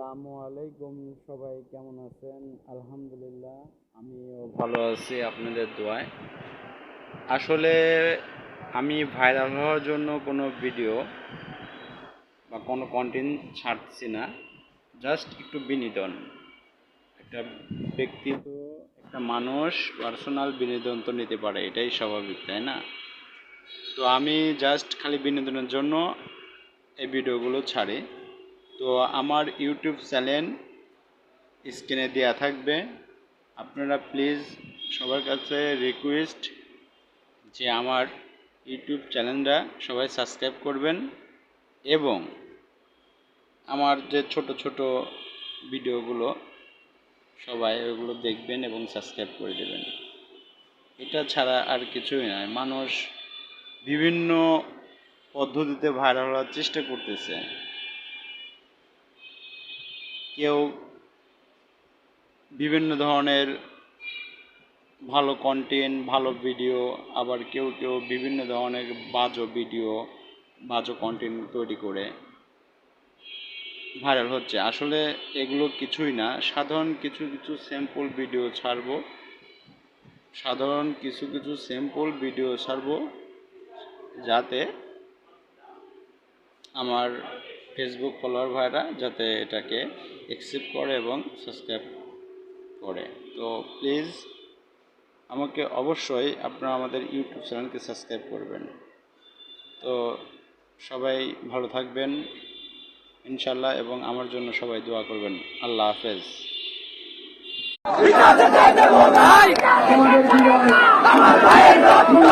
আসসালামু আলাইকুম, সবাই কেমন আছেন? আলহামদুলিল্লাহ, আমিও ভালো আছি আপনাদের দোয়ায়। আসলে আমি ভাইরাল হওয়ার জন্য কোনো ভিডিও বা কোনো কন্টেন্ট ছাড়ছি না, জাস্ট একটু বিনোদন। একটা ব্যক্তি তো, একটা মানুষ পার্সোনাল বিনোদন তো নিতে পারে, এটাই স্বাভাবিক, তাই না? তো আমি জাস্ট খালি বিনোদনের জন্য এই ভিডিওগুলো ছাড়ি। তো আমার ইউটিউব চ্যানেল স্ক্রিনে দেওয়া থাকবে। আপনারা প্লিজ সবার কাছে রিকোয়েস্ট যে আমার ইউটিউব চ্যানেলটা সবাই সাবস্ক্রাইব করবেন এবং আমার যে ছোট ছোট ভিডিওগুলো সবাই ওগুলো দেখবেন এবং সাবস্ক্রাইব করে দেবেন। এটা ছাড়া আর কিছুই নয়। মানুষ বিভিন্ন পদ্ধতিতে ভাইরাল হওয়ার চেষ্টা করতেছে। কেউ বিভিন্ন ধরনের ভালো কন্টেন্ট, ভালো ভিডিও, আবার কেউ কেউ বিভিন্ন ধরনের বাজে ভিডিও, বাজে কন্টেন্ট তৈরি করে ভাইরাল হচ্ছে। আসলে এগুলো কিছুই না, সাধারণ কিছু কিছু স্যাম্পল ভিডিও ছাড়বো, যাতে আমার ফেসবুক ফলোয়ার ভাইরা যাতে এটাকে অ্যাকসেপ্ট করে এবং সাবস্ক্রাইব করে। তো প্লিজ আমাকে অবশ্যই আপনারা আমাদের ইউটিউব চ্যানেলকে সাবস্ক্রাইব করবেন। তো সবাই ভালো থাকবেন ইনশাল্লাহ, এবং আমার জন্য সবাই দোয়া করবেন। আল্লাহ হাফেজ। আমার ভাইয়ের রক্ত